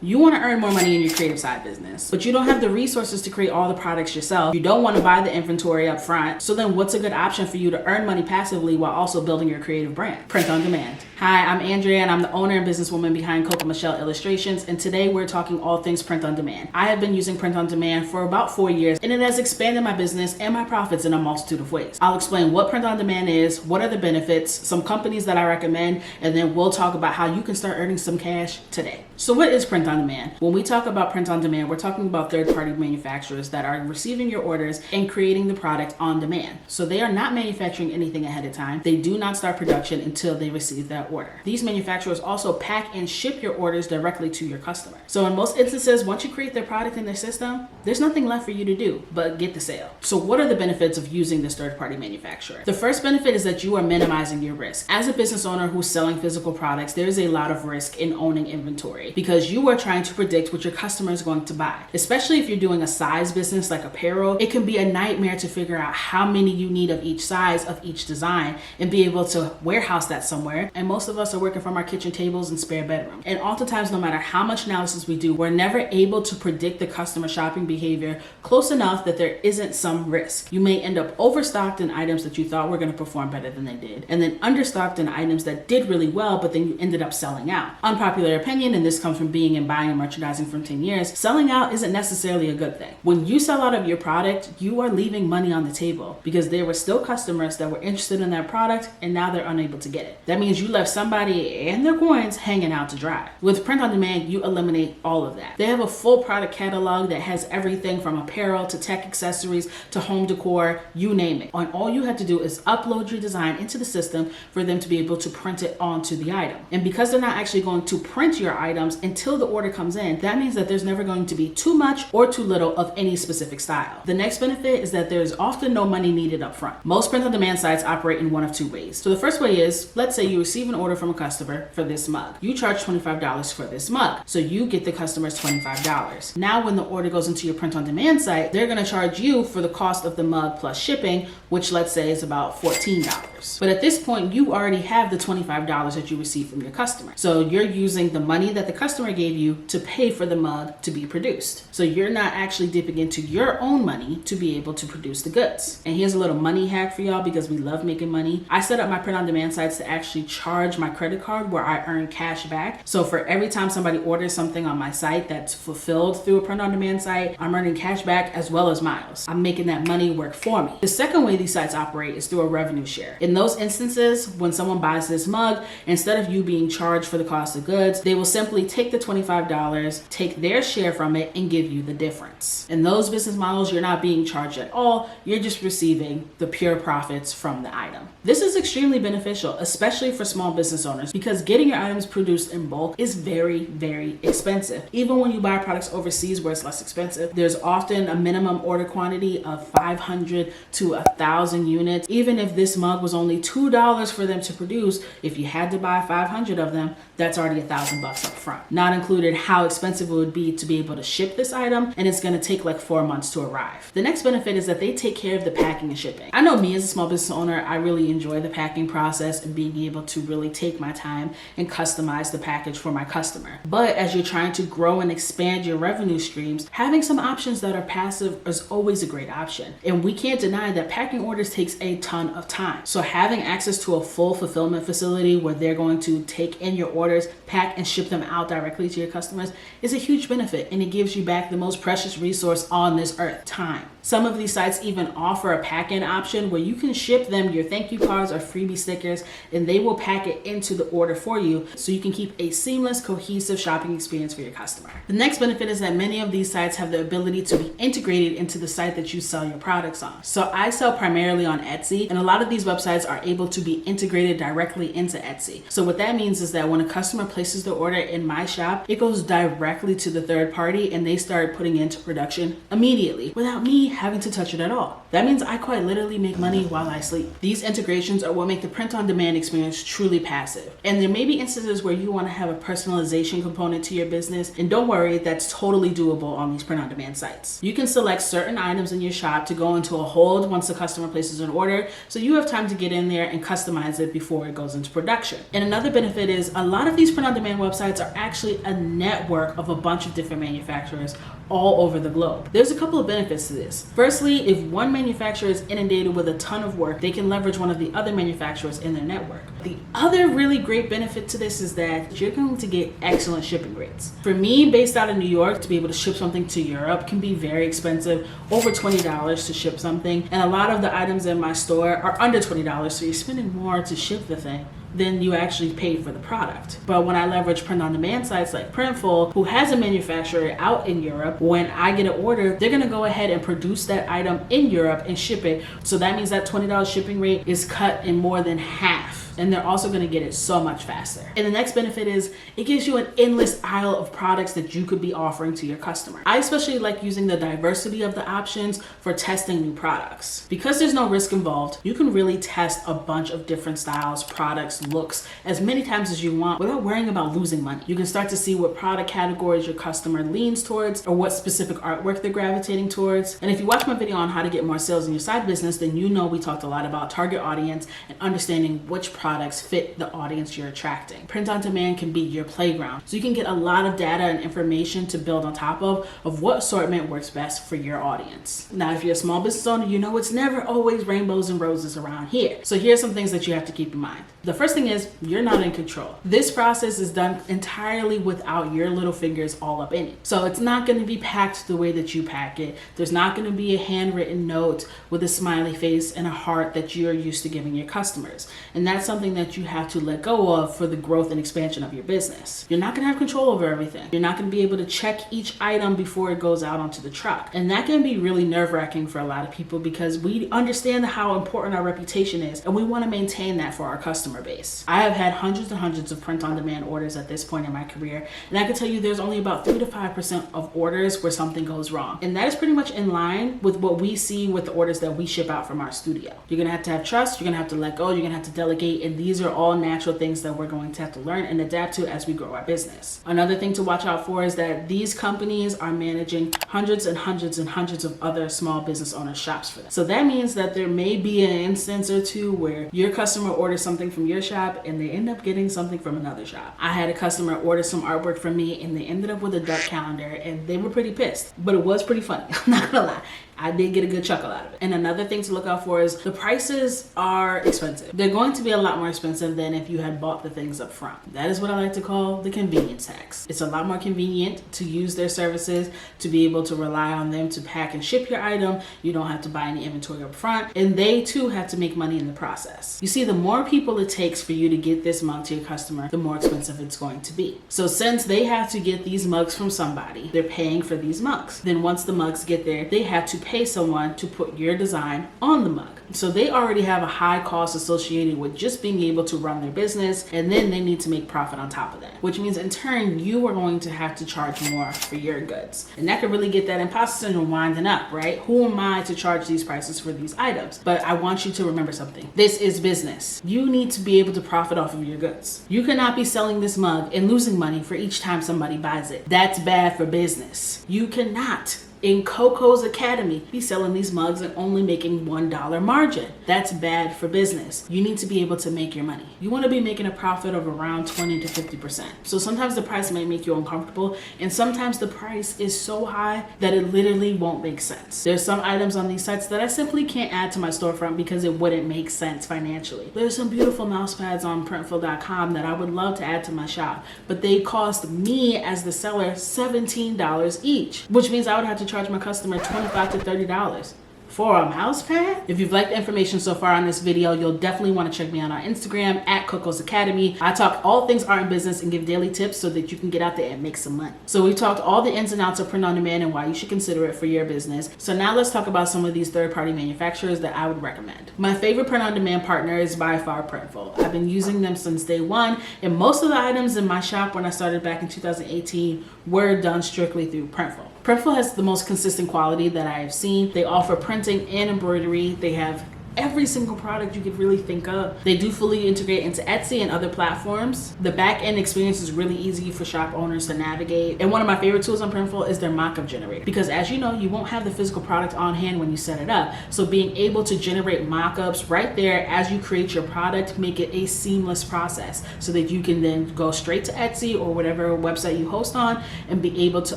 You want to earn more money in your creative side business, but you don't have the resources to create all the products yourself. You don't want to buy the inventory up front. So then what's a good option for you to earn money passively while also building your creative brand? Print on demand. Hi, I'm Andrea and I'm the owner and businesswoman behind Coco Michelle Illustrations, and today we're talking all things print on demand. I have been using print on demand for about 4 years and it has expanded my business and my profits in a multitude of ways. I'll explain what print on demand is, what are the benefits, some companies that I recommend, and then we'll talk about how you can start earning some cash today. So what is print on demand? When we talk about print on demand, we're talking about third-party manufacturers that are receiving your orders and creating the product on demand. So they are not manufacturing anything ahead of time. They do not start production until they receive that order. These manufacturers also pack and ship your orders directly to your customer. So in most instances, once you create their product in their system, there's nothing left for you to do but get the sale. So what are the benefits of using this third-party manufacturer? The first benefit is that you are minimizing your risk. As a business owner who's selling physical products, there's a lot of risk in owning inventory because you are trying to predict what your customer is going to buy. Especially if you're doing a size business like apparel, it can be a nightmare to figure out how many you need of each size of each design and be able to warehouse that somewhere. And most of us are working from our kitchen tables and spare bedroom. And oftentimes, no matter how much analysis we do, we're never able to predict the customer shopping behavior close enough that there isn't some risk. You may end up overstocked in items that you thought were going to perform better than they did, and then understocked in items that did really well, but then you ended up selling out. Unpopular opinion, and this comes from being in buying and merchandising for 10 years, selling out isn't necessarily a good thing. When you sell out of your product, you are leaving money on the table because there were still customers that were interested in that product and now they're unable to get it. That means you left somebody and their coins hanging out to dry. With print on demand, you eliminate all of that. They have a full product catalog that has everything from apparel to tech accessories to home decor, you name it. And all you have to do is upload your design into the system for them to be able to print it onto the item. And because they're not actually going to print your items until the order comes in, that means that there's never going to be too much or too little of any specific style. The next benefit is that there's often no money needed up front. Most print on demand sites operate in one of two ways. So the first way is, let's say you receive an order from a customer for this mug. You charge $25 for this mug, so you get the customer's $25. Now when the order goes into your print on demand site, they're going to charge you for the cost of the mug plus shipping, which let's say is about $14. But at this point, you already have the $25 that you received from your customer. So you're using the money that the customer gave you to pay for the mug to be produced. So you're not actually dipping into your own money to be able to produce the goods. And here's a little money hack for y'all because we love making money. I set up my print on demand sites to actually charge my credit card where I earn cash back. So for every time somebody orders something on my site that's fulfilled through a print on demand site, I'm earning cash back as well as miles. I'm making that money work for me. The second way these sites operate is through a revenue share. In those instances, when someone buys this mug, instead of you being charged for the cost of goods, they will simply take the $25, take their share from it, and give you the difference. In those business models, you're not being charged at all. You're just receiving the pure profits from the item. This is extremely beneficial, especially for small business owners, because getting your items produced in bulk is very, very expensive. Even when you buy products overseas where it's less expensive, there's often a minimum order quantity of 500 to 1,000 units. Even if this mug was only $2 for them to produce, if you had to buy 500 of them, that's already $1,000 up front. Not included how expensive it would be to be able to ship this item, and it's going to take like 4 months to arrive. The next benefit is that they take care of the packing and shipping. I know me as a small business owner, I really enjoy the packing process and being able to really take my time and customize the package for my customer. But as you're trying to grow and expand your revenue streams, having some options that are passive is always a great option. And we can't deny that packing orders takes a ton of time. So having access to a full fulfillment facility where they're going to take in your orders, pack and ship them out directly to your customers is a huge benefit, and it gives you back the most precious resource on this earth, time. Some of these sites even offer a pack-in option where you can ship them your thank you cards or freebie stickers, and they will pack it into the order for you so you can keep a seamless, cohesive shopping experience for your customer. The next benefit is that many of these sites have the ability to be integrated into the site that you sell your products on. So I sell primarily on Etsy, and a lot of these websites are able to be integrated directly into Etsy. So what that means is that when a customer places their order in my shop, it goes directly to the third party and they start putting it into production immediately without me having to touch it at all. That means I quite literally make money while I sleep. These integrations are what make the print on demand experience truly really passive. And there may be instances where you want to have a personalization component to your business, and don't worry, that's totally doable on these print-on-demand sites. You can select certain items in your shop to go into a hold once the customer places an order, so you have time to get in there and customize it before it goes into production. And another benefit is a lot of these print-on-demand websites are actually a network of a bunch of different manufacturers all over the globe. There's a couple of benefits to this. Firstly, if one manufacturer is inundated with a ton of work, they can leverage one of the other manufacturers in their network. The other really great benefit to this is that you're going to get excellent shipping rates. For me, based out of New York, to be able to ship something to Europe can be very expensive, over $20 to ship something. And a lot of the items in my store are under $20, so you're spending more to ship the thing than you actually paid for the product. But when I leverage print-on-demand sites like Printful, who has a manufacturer out in Europe, when I get an order, they're gonna go ahead and produce that item in Europe and ship it. So that means that $20 shipping rate is cut in more than half. And they're also going to get it so much faster. And the next benefit is it gives you an endless aisle of products that you could be offering to your customer. I especially like using the diversity of the options for testing new products. Because there's no risk involved, you can really test a bunch of different styles, products, looks as many times as you want without worrying about losing money. You can start to see what product categories your customer leans towards or what specific artwork they're gravitating towards. And if you watch my video on how to get more sales in your side business, then you know we talked a lot about target audience and understanding which products fit the audience you're attracting. Print on demand can be your playground, so you can get a lot of data and information to build on top of what assortment works best for your audience. Now, if you're a small business owner, you know it's never always rainbows and roses around here. So here's some things that you have to keep in mind. The first thing is you're not in control. This process is done entirely without your little fingers all up in it. So it's not going to be packed the way that you pack it. There's not going to be a handwritten note with a smiley face and a heart that you're used to giving your customers. And that's something that you have to let go of for the growth and expansion of your business. You're not going to have control over everything. You're not going to be able to check each item before it goes out onto the truck. And that can be really nerve-wracking for a lot of people because we understand how important our reputation is and we want to maintain that for our customer base. I have had hundreds and hundreds of print-on-demand orders at this point in my career, and I can tell you there's only about 3 to 5% of orders where something goes wrong. And that is pretty much in line with what we see with the orders that we ship out from our studio. You're going to have trust, you're going to have to let go, you're going to have to delegate, and these are all natural things that we're going to have to learn and adapt to as we grow our business. Another thing to watch out for is that these companies are managing hundreds and hundreds and hundreds of other small business owners' shops for them. So that means that there may be an instance or two where your customer orders something from your shop and they end up getting something from another shop. I had a customer order some artwork from me and they ended up with a duck calendar and they were pretty pissed, but it was pretty funny. I'm not gonna lie. I did get a good chuckle out of it. And another thing to look out for is the prices are expensive. They're going to be a lot more expensive than if you had bought the things up front. That is what I like to call the convenience tax. It's a lot more convenient to use their services, to be able to rely on them to pack and ship your item. You don't have to buy any inventory up front, and they too have to make money in the process. You see, the more people it takes for you to get this mug to your customer, the more expensive it's going to be. So since they have to get these mugs from somebody, they're paying for these mugs. Then once the mugs get there, they have to pay someone to put your design on the mug. So they already have a high cost associated with just being able to run their business, and then they need to make profit on top of that, which means in turn you are going to have to charge more for your goods. And that could really get that imposter syndrome winding up, right? Who am I to charge these prices for these items? But I want you to remember something. This is business. You need to be able to profit off of your goods. You cannot be selling this mug and losing money for each time somebody buys it. That's bad for business. You cannot, in Coco's Academy, be selling these mugs and only making $1 margin. That's bad for business. You need to be able to make your money. You want to be making a profit of around 20 to 50%. So sometimes the price may make you uncomfortable, and sometimes the price is so high that it literally won't make sense. There's some items on these sites that I simply can't add to my storefront because it wouldn't make sense financially. There's some beautiful mouse pads on printful.com that I would love to add to my shop, but they cost me as the seller $17 each, which means I would have to charge my customer $25 to $30 for a mouse pad. If you've liked the information so far on this video, you'll definitely want to check me out on Instagram at Coco's Academy. I talk all things art and business and give daily tips so that you can get out there and make some money. So we've talked all the ins and outs of print on demand and why you should consider it for your business. So now let's talk about some of these third-party manufacturers that I would recommend. My favorite print on demand partner is by far Printful. I've been using them since day one, and most of the items in my shop when I started back in 2018 were done strictly through Printful. Printful has the most consistent quality that I have seen. They offer printing and embroidery. They have every single product you could really think of. They do fully integrate into Etsy and other platforms. The back end experience is really easy for shop owners to navigate. And one of my favorite tools on Printful is their mockup generator, because as you know, you won't have the physical product on hand when you set it up. So being able to generate mockups right there as you create your product, make it a seamless process so that you can then go straight to Etsy or whatever website you host on and be able to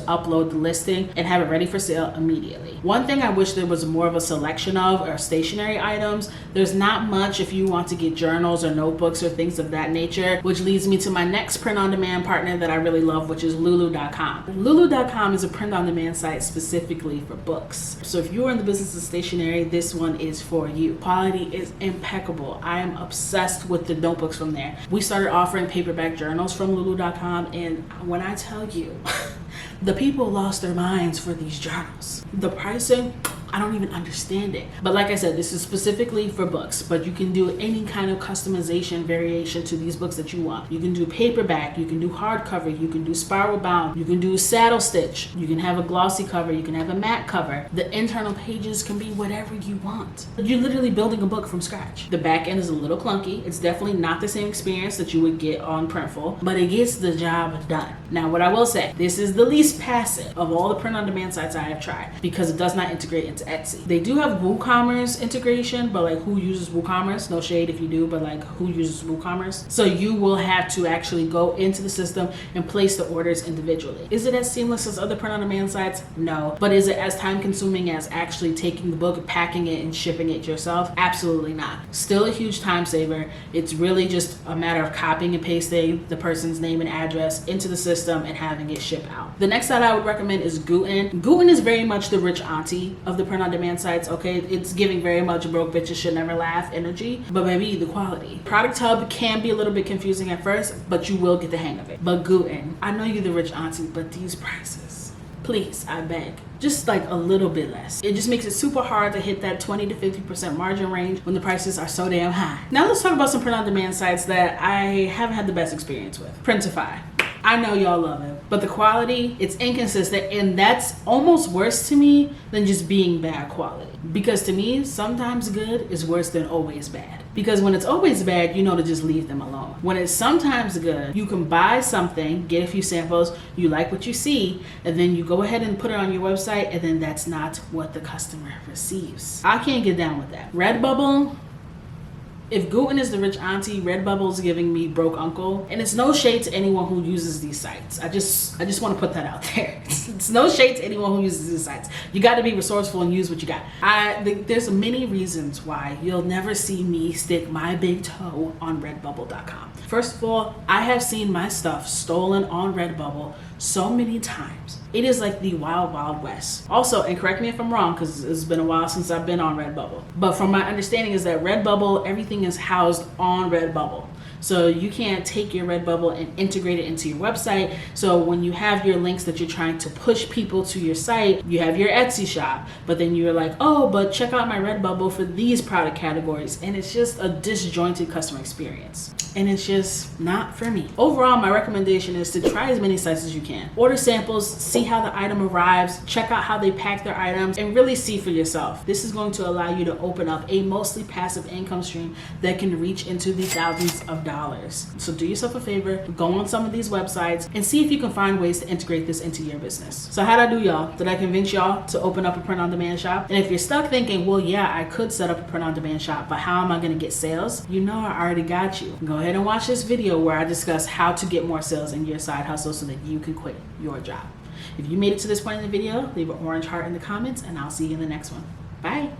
upload the listing and have it ready for sale immediately. One thing I wish there was more of a selection of are stationery items. There's not much if you want to get journals or notebooks or things of that nature, which leads me to my next print-on-demand partner that I really love, which is lulu.com. Lulu.com is a print-on-demand site specifically for books. So if you're in the business of stationery, this one is for you. Quality is impeccable. I am obsessed with the notebooks from there. We started offering paperback journals from lulu.com, and when I tell you, the people lost their minds for these journals. The pricing, I don't even understand it. But like I said, this is specifically for books, but you can do any kind of customization variation to these books that you want. You can do paperback, you can do hardcover, you can do spiral bound, you can do saddle stitch, you can have a glossy cover, you can have a matte cover. The internal pages can be whatever you want. You're literally building a book from scratch. The back end is a little clunky. It's definitely not the same experience that you would get on Printful, but it gets the job done. Now, what I will say, this is the least passive of all the print-on-demand sites I have tried because it does not integrate into Etsy. They do have WooCommerce integration, but like, who uses WooCommerce? No shade if you do, but like, who uses WooCommerce? So you will have to actually go into the system and place the orders individually. Is it as seamless as other print-on-demand sites? No. But is it as time-consuming as actually taking the book, packing it, and shipping it yourself? Absolutely not. Still a huge time saver. It's really just a matter of copying and pasting the person's name and address into the system and having it ship out. The next site I would recommend is Gooten. Gooten is very much the rich auntie of the print-on-demand sites, okay? It's giving very much broke bitches should never laugh energy, but maybe the quality. Product Hub can be a little bit confusing at first, but you will get the hang of it. But Gooten, I know you're the rich auntie, but these prices, please, I beg, just like a little bit less. It just makes it super hard to hit that 20 to 50% margin range when the prices are so damn high. Now let's talk about some print-on-demand sites that I haven't had the best experience with. Printify. I know y'all love it, but the quality, it's inconsistent, and that's almost worse to me than just being bad quality. Because to me, sometimes good is worse than always bad. Because when it's always bad, you know to just leave them alone. When it's sometimes good, you can buy something, get a few samples, you like what you see, and then you go ahead and put it on your website, and then that's not what the customer receives. I can't get down with that. Redbubble, if Gooten is the rich auntie, Redbubble's giving me broke uncle. And it's no shade to anyone who uses these sites. I just want to put that out there. It's no shade to anyone who uses these sites. You got to be resourceful and use what you got. There's many reasons why you'll never see me stick my big toe on redbubble.com. First of all, I have seen my stuff stolen on Redbubble so many times. It is like the wild, wild west. Also, and correct me if I'm wrong, because it's been a while since I've been on Redbubble, but from my understanding is that Redbubble, everything is housed on Redbubble. So you can't take your Redbubble and integrate it into your website. So when you have your links that you're trying to push people to your site, you have your Etsy shop, but then you're like, oh, but check out my Redbubble for these product categories. And it's just a disjointed customer experience. And it's just not for me. Overall, my recommendation is to try as many sites as you can. Order samples, see how the item arrives, check out how they pack their items, and really see for yourself. This is going to allow you to open up a mostly passive income stream that can reach into the thousands of dollars. So do yourself a favor, go on some of these websites and see if you can find ways to integrate this into your business. So how'd I do, y'all? Did I convince y'all to open up a print-on-demand shop? And if you're stuck thinking, well, yeah, I could set up a print-on-demand shop, but how am I gonna get sales? You know I already got you. Go ahead and watch this video where I discuss how to get more sales in your side hustle so that you can quit your job. If you made it to this point in the video, leave an orange heart in the comments and I'll see you in the next one. Bye.